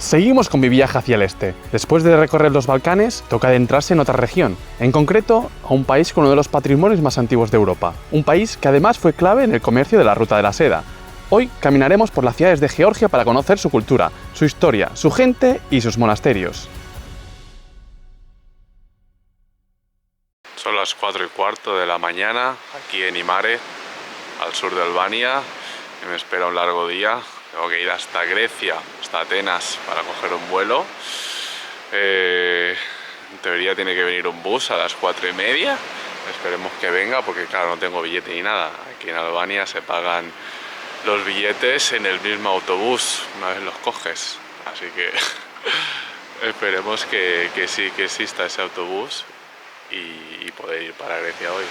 Seguimos con mi viaje hacia el este. Después de recorrer los Balcanes, toca adentrarse en otra región, en concreto a un país con uno de los patrimonios más antiguos de Europa. Un país que además fue clave en el comercio de la Ruta de la Seda. Hoy caminaremos por las ciudades de Georgia para conocer su cultura, su historia, su gente y sus monasterios. Son las 4:15 de la mañana, aquí en Imare, al sur de Albania, y me espera un largo día. Tengo que ir hasta Grecia, hasta Atenas, para coger un vuelo. En teoría tiene que venir un bus a las 4:30. Esperemos que venga, porque claro, no tengo billete ni nada. Aquí en Albania se pagan los billetes en el mismo autobús, una vez los coges. Así que esperemos que sí, que exista ese autobús y poder ir para Grecia hoy.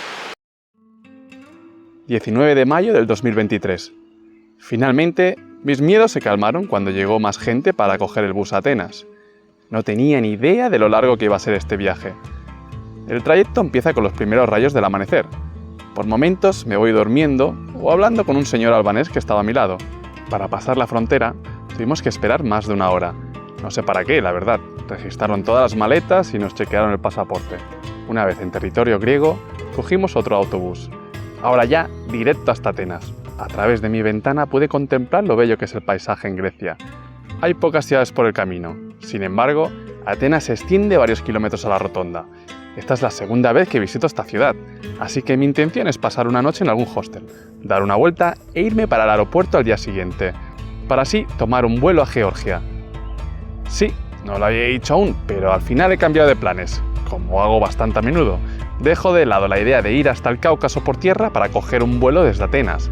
19 de mayo del 2023. Finalmente, mis miedos se calmaron cuando llegó más gente para coger el bus a Atenas. No tenía ni idea de lo largo que iba a ser este viaje. El trayecto empieza con los primeros rayos del amanecer. Por momentos me voy durmiendo o hablando con un señor albanés que estaba a mi lado. Para pasar la frontera tuvimos que esperar más de una hora. No sé para qué, la verdad. Registraron todas las maletas y nos chequearon el pasaporte. Una vez en territorio griego, cogimos otro autobús. Ahora ya directo hasta Atenas. A través de mi ventana pude contemplar lo bello que es el paisaje en Grecia. Hay pocas ciudades por el camino. Sin embargo, Atenas se extiende varios kilómetros a la rotonda. Esta es la segunda vez que visito esta ciudad, así que mi intención es pasar una noche en algún hostel, dar una vuelta e irme para el aeropuerto al día siguiente, para así tomar un vuelo a Georgia. Sí, no lo había dicho aún, pero al final he cambiado de planes, como hago bastante a menudo. Dejo de lado la idea de ir hasta el Cáucaso por tierra para coger un vuelo desde Atenas.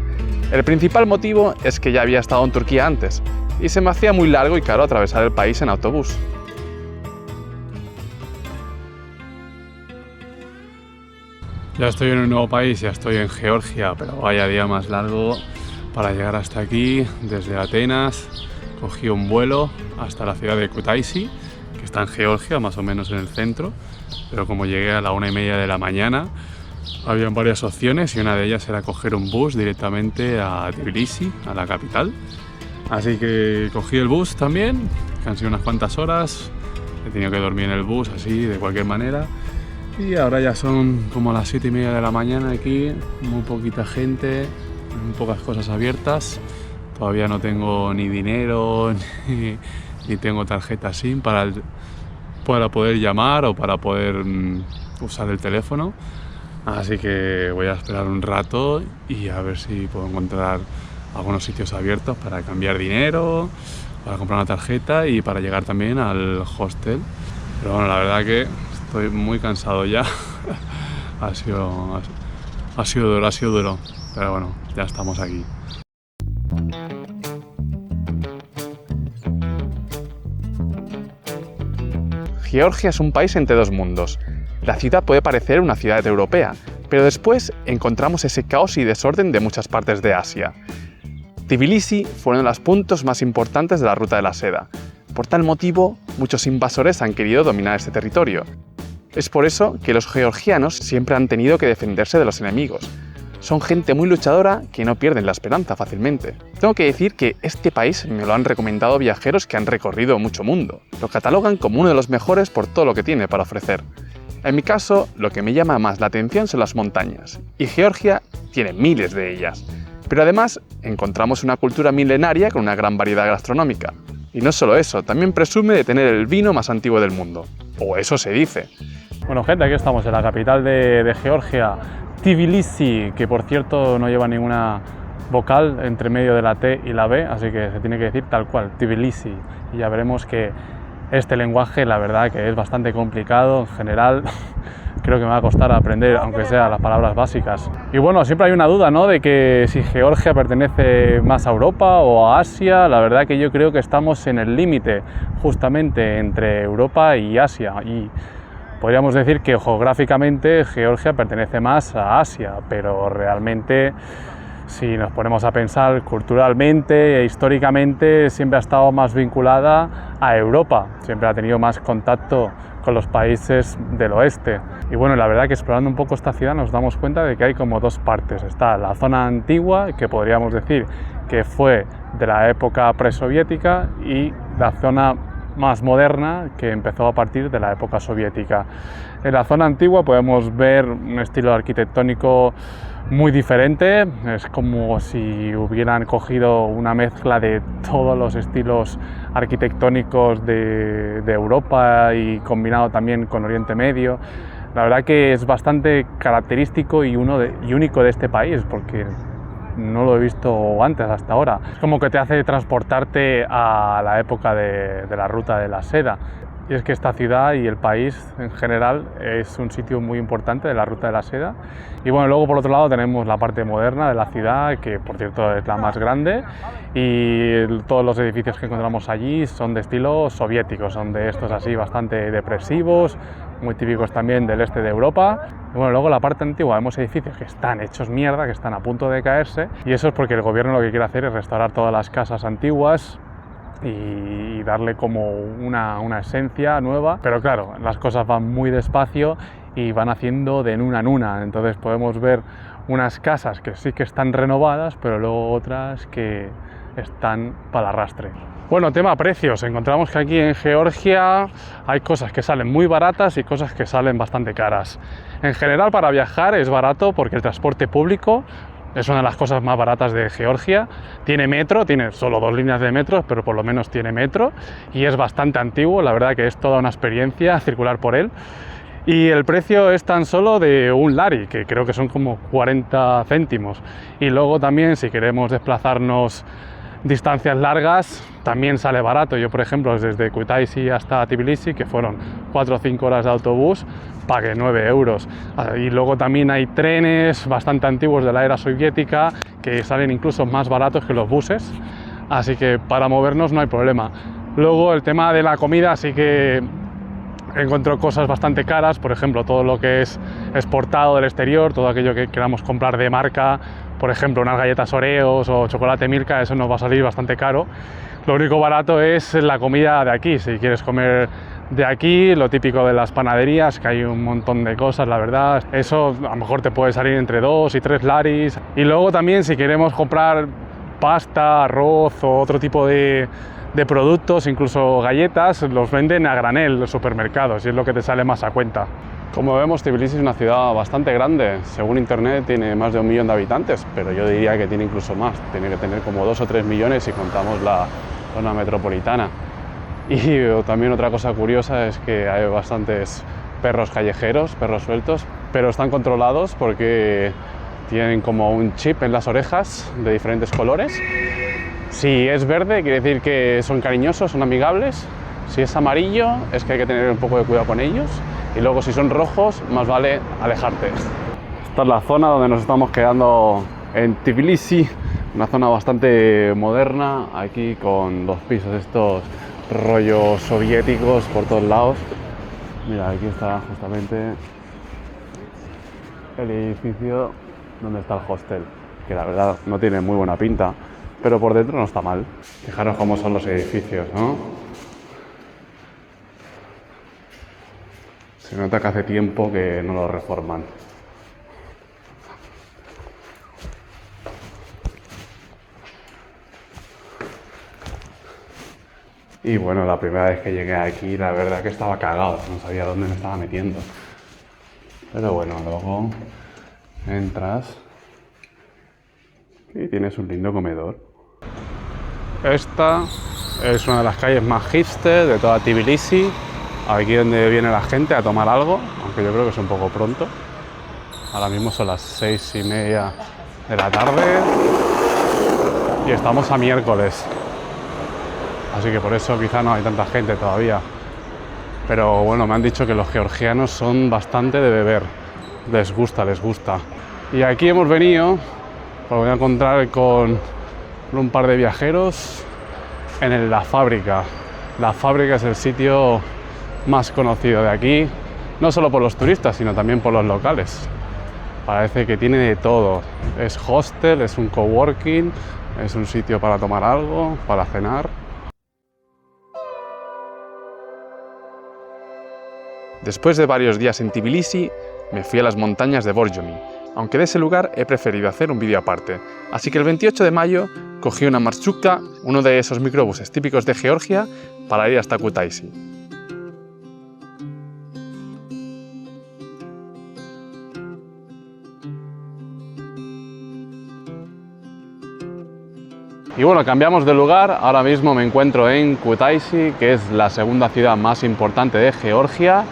El principal motivo es que ya había estado en Turquía antes, y se me hacía muy largo y caro atravesar el país en autobús. Ya estoy en un nuevo país, ya estoy en Georgia, pero vaya día más largo para llegar hasta aquí. Desde Atenas cogí un vuelo hasta la ciudad de Kutaisi, que está en Georgia, más o menos en el centro, pero como llegué a la 1:30 de la mañana, habían varias opciones y una de ellas era coger un bus directamente a Tbilisi, a la capital. Así que cogí el bus también, que han sido unas cuantas horas, he tenido que dormir en el bus así, de cualquier manera. Y ahora ya son como las 7:30 de la mañana aquí, muy poquita gente, muy pocas cosas abiertas. Todavía no tengo ni dinero, ni tengo tarjeta SIM para poder llamar o para poder usar el teléfono. Así que voy a esperar un rato y a ver si puedo encontrar algunos sitios abiertos para cambiar dinero, para comprar una tarjeta y para llegar también al hostel. Pero bueno, la verdad que estoy muy cansado ya. ha sido duro, pero bueno, ya estamos aquí. Georgia es un país entre dos mundos. La ciudad puede parecer una ciudad europea, pero después encontramos ese caos y desorden de muchas partes de Asia. Tbilisi fue uno de los puntos más importantes de la Ruta de la Seda. Por tal motivo, muchos invasores han querido dominar este territorio. Es por eso que los georgianos siempre han tenido que defenderse de los enemigos. Son gente muy luchadora que no pierden la esperanza fácilmente. Tengo que decir que este país me lo han recomendado viajeros que han recorrido mucho mundo. Lo catalogan como uno de los mejores por todo lo que tiene para ofrecer. En mi caso, lo que me llama más la atención son las montañas, y Georgia tiene miles de ellas. Pero además, encontramos una cultura milenaria con una gran variedad gastronómica. Y no solo eso, también presume de tener el vino más antiguo del mundo. O eso se dice. Bueno, gente, aquí estamos en la capital de Georgia, Tbilisi, que por cierto no lleva ninguna vocal entre medio de la T y la B, así que se tiene que decir tal cual, Tbilisi. Y ya veremos que este lenguaje, la verdad, que es bastante complicado en general. Creo que me va a costar aprender, aunque sea las palabras básicas. Y bueno, siempre hay una duda, ¿no?, de que si Georgia pertenece más a Europa o a Asia. La verdad que yo creo que estamos en el límite justamente entre Europa y Asia. Y podríamos decir que geográficamente Georgia pertenece más a Asia, pero realmente, si nos ponemos a pensar culturalmente e históricamente, siempre ha estado más vinculada a Europa, siempre ha tenido más contacto con los países del oeste. Y bueno, la verdad que explorando un poco esta ciudad nos damos cuenta de que hay como dos partes. Está la zona antigua, que podríamos decir que fue de la época presoviética, y la zona más moderna que empezó a partir de la época soviética. En la zona antigua podemos ver un estilo arquitectónico muy diferente, es como si hubieran cogido una mezcla de todos los estilos arquitectónicos de Europa y combinado también con Oriente Medio. La verdad que es bastante característico y único de este país, porque no lo he visto antes hasta ahora. Es como que te hace transportarte a la época de la Ruta de la Seda. Y es que esta ciudad y el país en general es un sitio muy importante de la Ruta de la Seda. Y bueno, luego por otro lado tenemos la parte moderna de la ciudad, que por cierto es la más grande, y todos los edificios que encontramos allí son de estilo soviético, son de estos así bastante depresivos, muy típicos también del este de Europa. Y bueno, luego la parte antigua vemos edificios que están hechos mierda, que están a punto de caerse, y eso es porque el gobierno lo que quiere hacer es restaurar todas las casas antiguas y darle como una esencia nueva, pero claro, las cosas van muy despacio y van haciendo de nuna en una, entonces podemos ver unas casas que sí que están renovadas, pero luego otras que están para el arrastre. Bueno, tema precios, encontramos que aquí en Georgia hay cosas que salen muy baratas y cosas que salen bastante caras. En general, para viajar es barato porque el transporte público es una de las cosas más baratas de Georgia. Tiene metro, tiene solo 2 líneas de metro, pero por lo menos tiene metro y es bastante antiguo, la verdad que es toda una experiencia circular por él. Y el precio es tan solo de un lari, que creo que son como 40 céntimos. Y luego también, si queremos desplazarnos distancias largas, también sale barato. Yo, por ejemplo, desde Kutaisi hasta Tbilisi, que fueron 4 o 5 horas de autobús, pagué 9 euros. Y luego también hay trenes bastante antiguos de la era soviética que salen incluso más baratos que los buses, así que para movernos no hay problema. Luego el tema de la comida sí que encuentro cosas bastante caras, por ejemplo todo lo que es exportado del exterior, todo aquello que queramos comprar de marca, por ejemplo unas galletas Oreos o chocolate Milka, eso nos va a salir bastante caro. Lo único barato es la comida de aquí, si quieres comer de aquí, lo típico de las panaderías, que hay un montón de cosas, la verdad, eso a lo mejor te puede salir entre 2 y 3 laris. Y luego también si queremos comprar pasta, arroz o otro tipo de productos, incluso galletas, los venden a granel los supermercados y es lo que te sale más a cuenta. Como vemos, Tbilisi es una ciudad bastante grande. Según internet tiene más de 1 millón de habitantes, pero yo diría que tiene incluso más. Tiene que tener como 2 o 3 millones si contamos la zona metropolitana. Y también otra cosa curiosa es que hay bastantes perros callejeros, perros sueltos, pero están controlados porque tienen como un chip en las orejas de diferentes colores. Si es verde, quiere decir que son cariñosos, son amigables. Si es amarillo, es que hay que tener un poco de cuidado con ellos. Y luego si son rojos, más vale alejarte. Esta es la zona donde nos estamos quedando en Tbilisi, una zona bastante moderna, aquí con 2 pisos estos rollos soviéticos por todos lados. Mira, aquí está justamente el edificio donde está el hostel, que la verdad no tiene muy buena pinta, pero por dentro no está mal. Fijaros cómo son los edificios, ¿no? Se nota que hace tiempo que no lo reforman. Y bueno, la primera vez que llegué aquí, la verdad que estaba cagado, no sabía dónde me estaba metiendo. Pero bueno, luego entras y tienes un lindo comedor. Esta es una de las calles más hipster de toda Tbilisi. Aquí donde viene la gente a tomar algo, aunque yo creo que es un poco pronto. Ahora mismo son las 6:30 de la tarde y estamos a miércoles. Así que por eso quizá no hay tanta gente todavía. Pero bueno, me han dicho que los georgianos son bastante de beber. Les gusta. Y aquí hemos venido, pues voy a encontrar con un par de viajeros en la fábrica. La fábrica es el sitio más conocido de aquí, no solo por los turistas, sino también por los locales. Parece que tiene de todo. Es hostel, es un coworking, es un sitio para tomar algo, para cenar. Después de varios días en Tbilisi, me fui a las montañas de Borjoni, aunque de ese lugar he preferido hacer un vídeo aparte. Así que el 28 de mayo cogí una marshrutka, uno de esos microbuses típicos de Georgia, para ir hasta Kutaisi. Y bueno, cambiamos de lugar, ahora mismo me encuentro en Kutaisi, que es la segunda ciudad más importante de Georgia.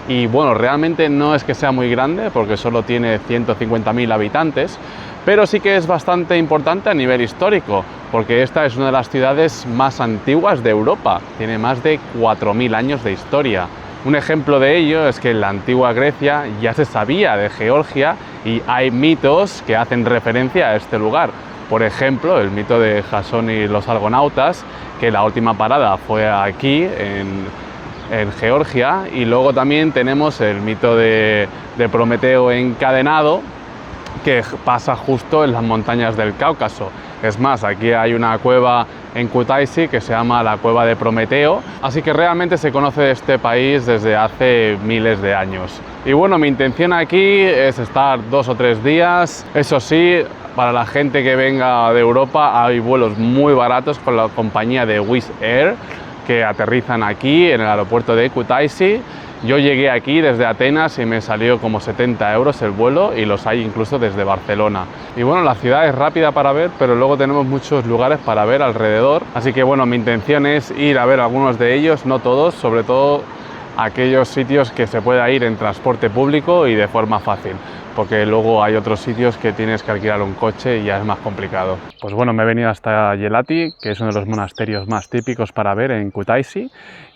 Y bueno, realmente no es que sea muy grande, porque solo tiene 150.000 habitantes, pero sí que es bastante importante a nivel histórico, porque esta es una de las ciudades más antiguas de Europa, tiene más de 4.000 años de historia. Un ejemplo de ello es que en la antigua Grecia ya se sabía de Georgia y hay mitos que hacen referencia a este lugar. Por ejemplo, el mito de Jasón y los argonautas, que la última parada fue aquí, en Georgia, y luego también tenemos el mito de Prometeo encadenado, que pasa justo en las montañas del Cáucaso. Es más, aquí hay una cueva en Kutaisi que se llama la Cueva de Prometeo, así que realmente se conoce este país desde hace miles de años. Y bueno, mi intención aquí es estar 2 o 3 días, eso sí, para la gente que venga de Europa hay vuelos muy baratos con la compañía de Wizz Air, que aterrizan aquí en el aeropuerto de Kutaisi. Yo llegué aquí desde Atenas y me salió como 70 € el vuelo, y los hay incluso desde Barcelona. Y bueno, la ciudad es rápida para ver, pero luego tenemos muchos lugares para ver alrededor. Así que bueno, mi intención es ir a ver algunos de ellos, no todos, sobre todo aquellos sitios que se pueda ir en transporte público y de forma fácil, porque luego hay otros sitios que tienes que alquilar un coche y ya es más complicado. Pues bueno, me he venido hasta Yelati, que es uno de los monasterios más típicos para ver en Kutaisi,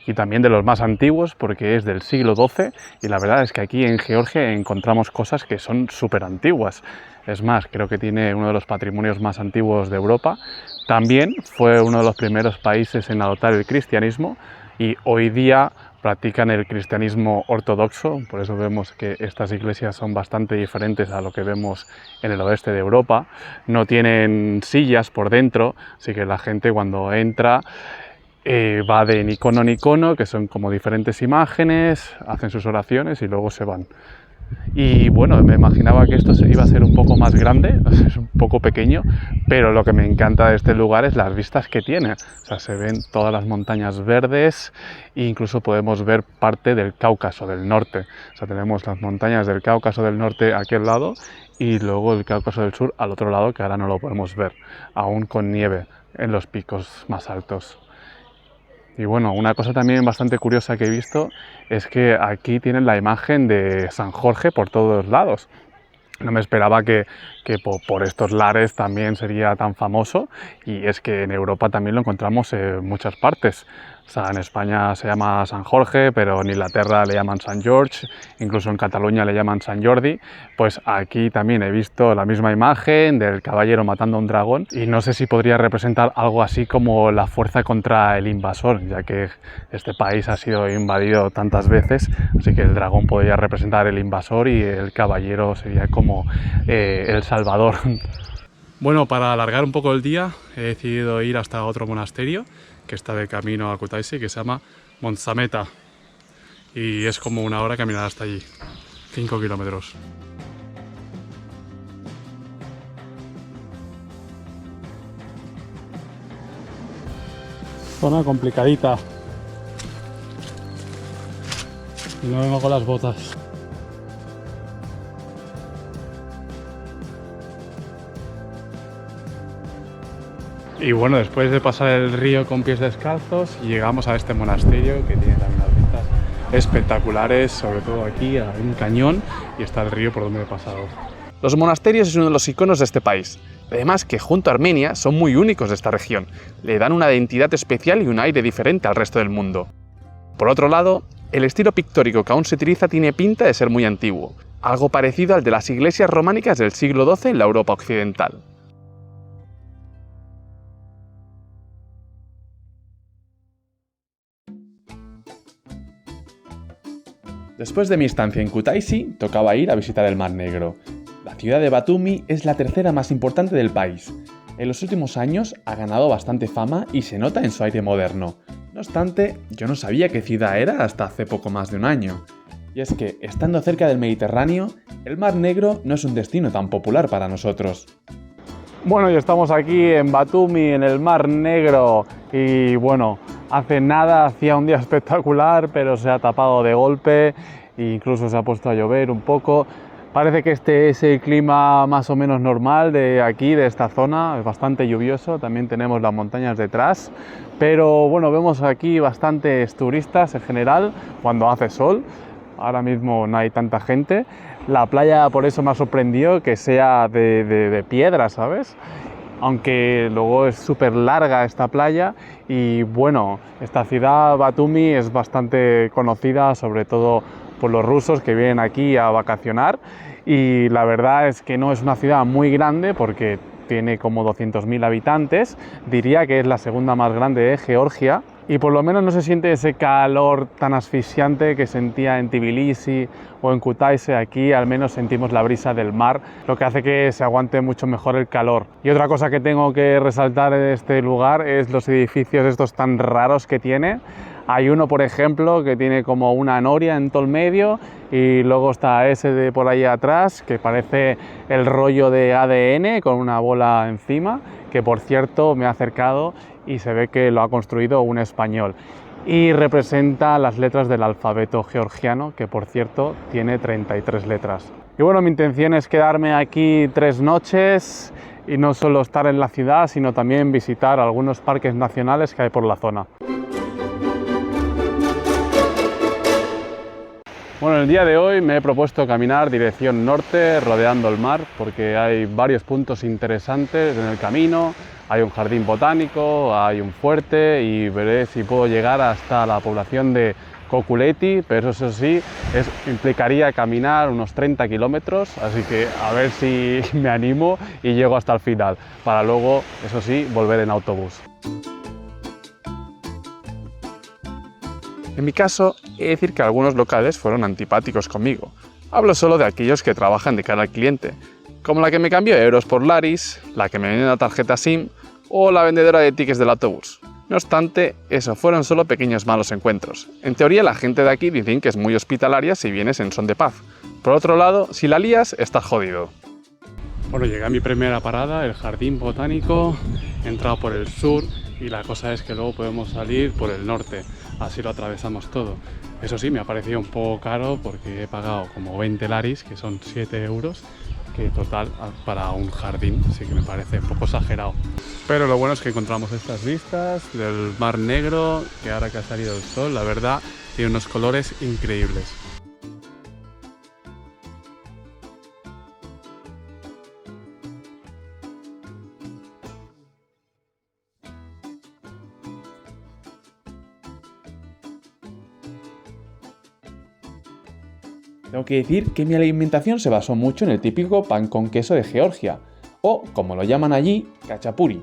y también de los más antiguos, porque es del siglo XII, y la verdad es que aquí en Georgia encontramos cosas que son súper antiguas. Es más, creo que tiene uno de los patrimonios más antiguos de Europa. También fue uno de los primeros países en adoptar el cristianismo, y hoy día practican el cristianismo ortodoxo. Por eso vemos que estas iglesias son bastante diferentes a lo que vemos en el oeste de Europa. No tienen sillas por dentro, así que la gente cuando entra va de icono en icono, que son como diferentes imágenes, hacen sus oraciones y luego se van. Y bueno, me imaginaba que esto iba a ser un poco más grande, es un poco pequeño, pero lo que me encanta de este lugar es las vistas que tiene. O sea, se ven todas las montañas verdes e incluso podemos ver parte del Cáucaso del norte. O sea, tenemos las montañas del Cáucaso del norte a aquel lado y luego el Cáucaso del sur al otro lado, que ahora no lo podemos ver, aún con nieve en los picos más altos. Y bueno, una cosa también bastante curiosa que he visto es que aquí tienen la imagen de San Jorge por todos lados. No me esperaba que por estos lares también sería tan famoso, y es que en Europa también lo encontramos en muchas partes. O sea, en España se llama San Jorge, pero en Inglaterra le llaman San George, incluso en Cataluña le llaman San Jordi. Pues aquí también he visto la misma imagen del caballero matando a un dragón, y no sé si podría representar algo así como la fuerza contra el invasor, ya que este país ha sido invadido tantas veces, así que el dragón podría representar el invasor y el caballero sería como el salvador. Bueno, para alargar un poco el día he decidido ir hasta otro monasterio que está de camino a Kutaisi, que se llama Montsameta, y es como 1 hora caminar hasta allí, 5 kilómetros. Zona complicadita y no vengo con las botas. Y bueno, después de pasar el río con pies descalzos, llegamos a este monasterio que tiene también unas vistas espectaculares, sobre todo aquí hay un cañón y está el río por donde he pasado. Los monasterios es uno de los iconos de este país. Además que junto a Armenia son muy únicos de esta región, le dan una identidad especial y un aire diferente al resto del mundo. Por otro lado, el estilo pictórico que aún se utiliza tiene pinta de ser muy antiguo, algo parecido al de las iglesias románicas del siglo XII en la Europa occidental. Después de mi estancia en Kutaisi, tocaba ir a visitar el Mar Negro. La ciudad de Batumi es la tercera más importante del país. En los últimos años ha ganado bastante fama y se nota en su aire moderno. No obstante, yo no sabía qué ciudad era hasta hace poco más de un año. Y es que, estando cerca del Mediterráneo, el Mar Negro no es un destino tan popular para nosotros. Bueno, y estamos aquí en Batumi, en el Mar Negro, y bueno, hace nada hacía un día espectacular, pero se ha tapado de golpe e incluso se ha puesto a llover un poco. Parece que este es el clima más o menos normal de aquí, de esta zona, es bastante lluvioso, también tenemos las montañas detrás, pero bueno, vemos aquí bastantes turistas en general cuando hace sol. Ahora mismo no hay tanta gente. La playa por eso me ha sorprendido que sea de piedra, ¿sabes? Aunque luego es súper larga esta playa y bueno, esta ciudad Batumi es bastante conocida sobre todo por los rusos que vienen aquí a vacacionar y la verdad es que no es una ciudad muy grande porque tiene como 200.000 habitantes, diría que es la segunda más grande de Georgia y por lo menos no se siente ese calor tan asfixiante que sentía en Tbilisi o en Kutaisi. Aquí al menos sentimos la brisa del mar, lo que hace que se aguante mucho mejor el calor. Y otra cosa que tengo que resaltar de este lugar es los edificios estos tan raros que tiene. Hay uno, por ejemplo, que tiene como una noria en todo el medio y luego está ese de por ahí atrás que parece el rollo de ADN con una bola encima, que por cierto me he acercado y se ve que lo ha construido un español y representa las letras del alfabeto georgiano, que por cierto tiene 33 letras. Y bueno, mi intención es quedarme aquí 3 noches y no solo estar en la ciudad, sino también visitar algunos parques nacionales que hay por la zona. Bueno, el día de hoy me he propuesto caminar dirección norte, rodeando el mar, porque hay varios puntos interesantes en el camino. Hay un jardín botánico, hay un fuerte y veré si puedo llegar hasta la población de Kokuleti, pero eso sí, implicaría caminar unos 30 kilómetros, así que a ver si me animo y llego hasta el final, para luego, eso sí, volver en autobús. En mi caso, he de decir que algunos locales fueron antipáticos conmigo. Hablo solo de aquellos que trabajan de cara al cliente, como la que me cambió euros por laris, la que me vendió una tarjeta SIM o la vendedora de tickets del autobús. No obstante, eso fueron solo pequeños malos encuentros. En teoría, la gente de aquí dicen que es muy hospitalaria si vienes en son de paz. Por otro lado, si la lías, estás jodido. Bueno, llegué a mi primera parada, el jardín botánico, he entrado por el sur y la cosa es que luego podemos salir por el norte, así lo atravesamos todo. Eso sí, me ha parecido un poco caro porque he pagado como 20 laris, que son 7 euros, que total para un jardín, sí que me parece un poco exagerado. Pero lo bueno es que encontramos estas vistas del Mar Negro, que ahora que ha salido el sol, la verdad, tiene unos colores increíbles. Tengo que decir que mi alimentación se basó mucho en el típico pan con queso de Georgia, o como lo llaman allí, cachapuri,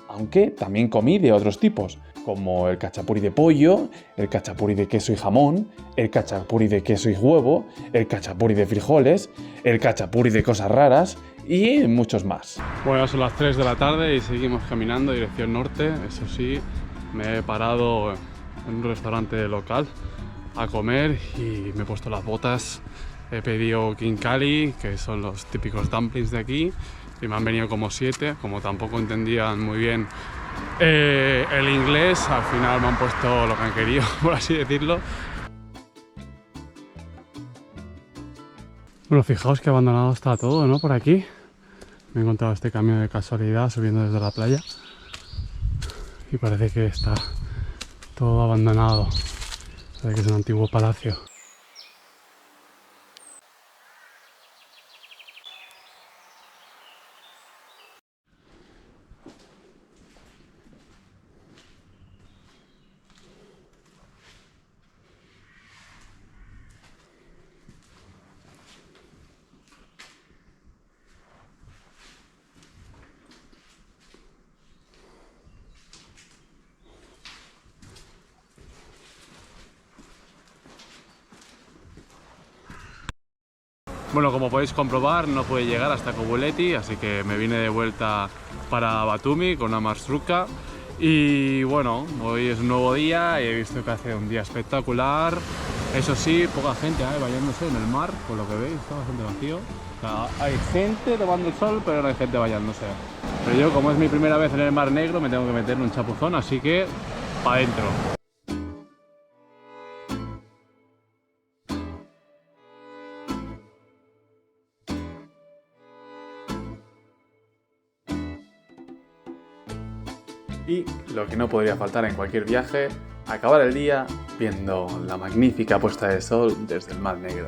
aunque también comí de otros tipos, como el cachapuri de pollo, el cachapuri de queso y jamón, el cachapuri de queso y huevo, el cachapuri de frijoles, el cachapuri de cosas raras y muchos más. Bueno, son las 3 de la tarde y seguimos caminando dirección norte. Eso sí, me he parado en un restaurante local a comer y me he puesto las botas. He pedido khinkali, que son los típicos dumplings de aquí, y me han venido como 7, como tampoco entendían muy bien el inglés, al final me han puesto lo que han querido, por así decirlo. Bueno, fijaos que abandonado está todo, ¿no? Por aquí. Me he encontrado este camión de casualidad subiendo desde la playa y parece que está todo abandonado. Parece que es un antiguo palacio. Bueno, como podéis comprobar, no pude llegar hasta Kokuleti, así que me vine de vuelta para Batumi con una marshruka. Y bueno, hoy es un nuevo día y he visto que hace un día espectacular. Eso sí, poca gente bañándose en el mar, por lo que veis, está bastante vacío. O sea, hay gente tomando el sol, pero no hay gente bañándose. Pero yo, como es mi primera vez en el Mar Negro, me tengo que meter en un chapuzón, así que para adentro. Y lo que no podría faltar en cualquier viaje, acabar el día viendo la magnífica puesta de sol desde el Mar Negro.